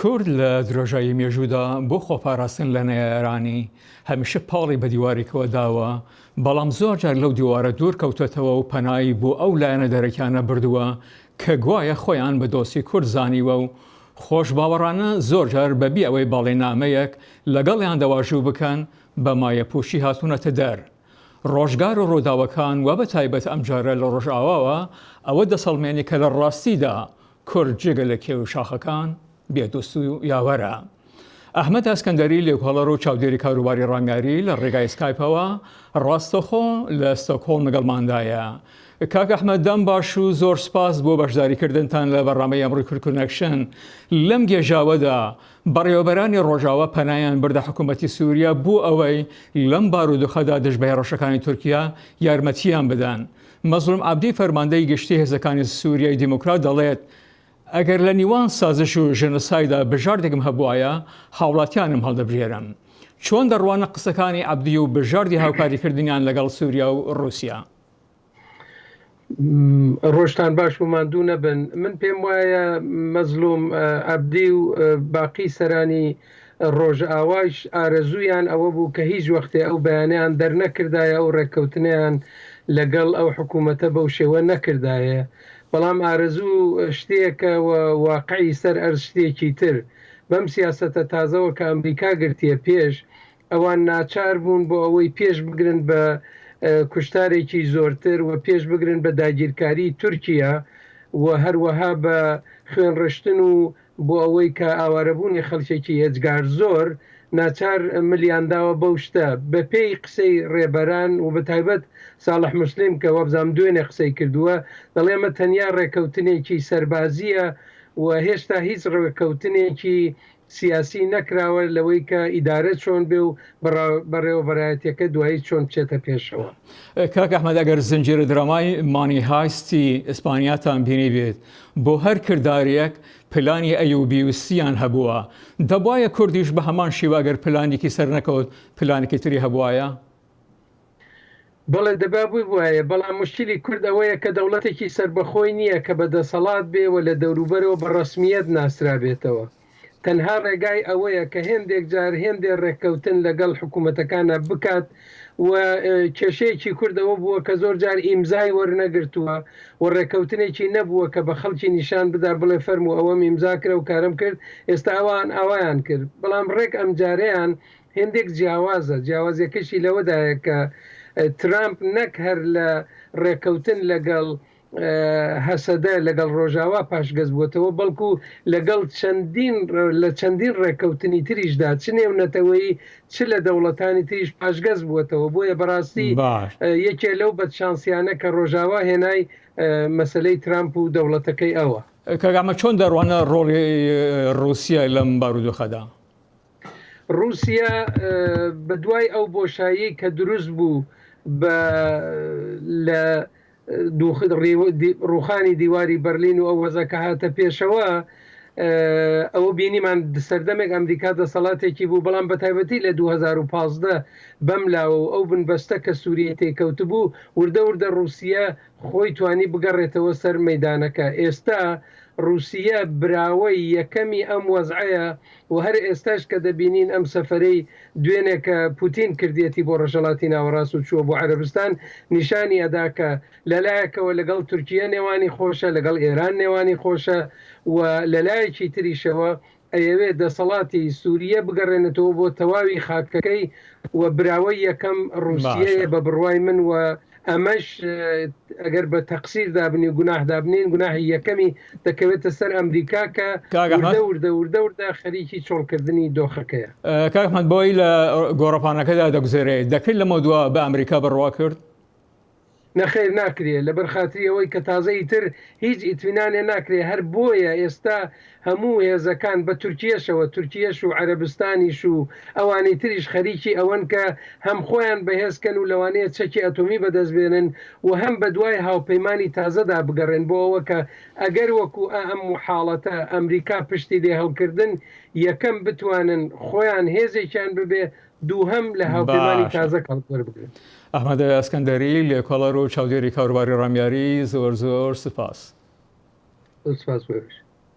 کورد لە درۆژایی مێژوودا بۆ خۆپاراستن لە نێرانی هەمیشە پاڵی بە دیواریکەوە داوە، بەڵام زۆر جار لەو دیوارە دوور کەوتێتەوە و پەنایی بۆ ئەو لایەنە دەرەکیانە بردووە کە گوایە خۆیان بە دۆستی کورد زانیوە و خۆش باوەڕانە زۆر جار بەبی ئەوەی باڵێنامەیەک لەگەڵیان دەواژوو بکەن بە مایەپوشی هاتوونەتە دەر. ڕۆژگار و ڕووداوەکان و بە تایبەت ئەمجارە لە ڕۆژئاواوە ئەوە دەسەڵمێنی کە لە ڕاستیدا کورد جێگە لە کێو شاخەکان بێدۆست و یاوەرە. ئەحمەد ئەسکەندەری لێکۆڵەر و چاودێری کاروباری ڕامیاری لە ڕێگای سکایپەوە ڕاستەخۆ لە ستۆکهۆڵم لەگەڵماندایە. کاک ئەحمەد دەم باش و زۆر سپاس بۆ بەشداریکردنتان لە بەڕامەی ئەمڕۆی کورد کۆنەکشن. لەم گێژاوەدا بەڕێوەبەرانی ڕۆژاوە پەنایان بردە حکوومەتی سووریا بوو ئەوەی لەم بارودۆخەدا دژ بە هێرشەکانی تورکیا یارمەتیان بدەن. مەزلوم عەبدی فەرماندەی گشتی هێزەکانی سووریای دیموکرات دەڵێت ئەگەر لە نیوان سازش و ژنۆسایدا بژاردێکم هەبوایە هاوڵاتیانم هەڵدەبژێرم. چۆن دەڕوانە قسەکانی عەبدی و بژاردی هاوکاریکردنیان لەگەڵ سووریا و ڕووسیا؟ ڕۆژتان باش و ماندوو نەبن. من پێم وایە مەزلوم عەبدی و باقی سەرانی ڕۆژئاواش ئارەزویان ئەوە بوو کە هیچ وەختێ ئەو بەیانیان دەرنەکردایە ئەو ڕێککەوتنیان لەگەڵ ئەو حکوومەتە بەو شێوە نەکردایە. بەڵام ئارەزوو شتێکە واقعی سەر ئەرز شتێکی تر. بەم سیاسەتە تازەوە کە ئەمریکا گرتیە پێش، ئەوان ناچار بوون بۆ ئەوەی پێش بگرن بە کوشتارێکی زۆرتر و پێش بگرن بە داگیرکاری تورکیا و هەروەها بە خوێنڕشتن و بۆ ئەوەی کە ئاوارەبوونی خەڵکێکی هێجگار زۆر ناچار ملیانداوە بەو شتە بە پێی قسەی ڕێبەران و بە تایبەت ساڵح موسلیم کە وەبزام دوێنێ قسەی کردووە، دەڵێمە تەنیا ڕێکەوتنێکی سەربازیە و هێشتا هیچ ڕێکەوتنێکی سیاسی نەکراوە لەوەی کە ئیدارە چۆن بێ و بەڕێوەبەرایەتەکە دوایی چۆن بچێتە پێشەوە. کاک ئەحمەد ئەگەر زنجیرە درامای مانی هایستی ئیسپانیاتان بینی بێت بۆ هەر کردارێک پلانی ئەیوبی و سیان هەبووە، دەبوایە کوردیش بە هەمان شیواگەر پلانێکی سەر نەکەوت پلانێکی تری هەبوایە؟ بەڵێ دەبا بووی وایە، بەڵام مشکلی کورد ئەوەیە کە دەوڵەتێکی سربەخۆی نییە کە بەدەسەڵات بێوە لە دەوروبەرەوە بە ڕەسمیەت ناسرا بێتەوە. تەنها ڕێگای ئەوەیە کە هێندێک جار هێندێ ڕێککەوتن لەگەڵ حکوومەتەکانە بکات و کێشەیەکی کوردەوە بووە کە زۆر جار ئیمزای وەرنەگرتووە و ڕێککەوتنێکی نەبووە کە بە خەڵکی نیشان بدا بڵێ فەرم و ئەوەم ئیمزاکرە و کارم کرد، ئێستا ئەوان ئاوایان کرد. بەڵام ڕێک ئەم جارەیان هێندێک جیاوازە. جیاوازیەکەشی لەوەدایە کە ترامپ نەک هەر لە ڕێککەوتن لەگەڵ هەسەدە لەگەڵ ڕۆژاوا پاشگەز بووتەوە، بەڵکو لەگەڵ چەندین ڕێککەوتنی تریشدا چ نێونەتەوەی چ لە دەوڵەتانی تریش پاشگەز بووتەوە. بۆیە بەڕاستی یەکێ لەو بەدشانسیانە کە ڕۆژاوا هێنای مەسلەی ترامپ و دەوڵەتەکەی ئەوە. کاگامە چۆن دەڕوانە ڕۆڵی رووسیا لەم بارودۆخەدا؟ رووسیا بە دوای ئەو بۆشایی کە دروست بوو لە ڕوخانی دیواری بەرلین و ئەو وەزەکە هاتە پێشەوە، ئەوە بینیمان سەردەمێک ئەمریکا دەسەڵاتێکی بوو، بەڵام بە تایبەتی لە 2015 بەملاوە ئەو بنبەستە کە سووریە تێکەوت بوو وردە وردە رووسیا خۆی توانی بگەڕێتەوە سەر مەیدانەکە. ئێستا رووسیا براوەی یەکەمی ئەم وەزعەیە و هەر ئێستاش کە دەبینین ئەم سەفەرەی دوێنێکە پوتین کردێتی بۆ ڕۆژهەڵاتی ناوەڕاست و چووە بۆ عەرەبستان نیشانی ئەدا کە لەلایەکەوە لەگەڵ تورکیە نێوانی خۆشە، لەگەڵ ئێران نێوانی خۆشە و لەلایەکی تریشەوە ئەیەوێت دەسەڵاتی سووریە بگەڕێنێتەوە بۆ تەواوی خاکەکەی و براوەی یەکەم رووسیەیە بە بڕوای من. و ئەمەش ئەگەر بە تەقسیر دابنی و گوناح دابنین گوناحی یەکەمی دەکەوێتە سەر ئەمریکا کە وردە خەریکی چۆڵکردنی دۆخەکەیە. کاک ئەحمەد بۆی لە گۆڕەپانەکەدا دەگوزێرێت دەکرێت لەمە دووە بە ئەمریکا بڕوا کرد؟ نەخێر ناکرێت لە بەرخاتری ئەوەی کە تازەی تر هیچ ئیتمینانێ ناکرێت. هەر بۆیە ئێستا هەموو هێزەکان بە تورکیەشەوە، تورکیەش و عەرەبستانیش و ئەوانەی تریش خەریکی ئەوەن کە هەم خۆیان بەهێزکەن و لەوانەیە چەکی ئەتۆمی بەدەستبێنن و هەم بە دوای هاوپەیمانی تازەدا بگەڕێن بۆ ئەوە کە ئەگەر وەکو ئەم حاڵەتە ئەمریکا پشتی لێ هەڵکردن یەکەم بتوانن خۆیان هێزێکیان ببێ، دووهەم لە هاوپەیمانی تازە کەڵوەربگرن. ئەحمەد ئەسکەندەری لێکۆڵەر و چاودێری کاروباری ڕامیاری زۆر سپاس. سپاس.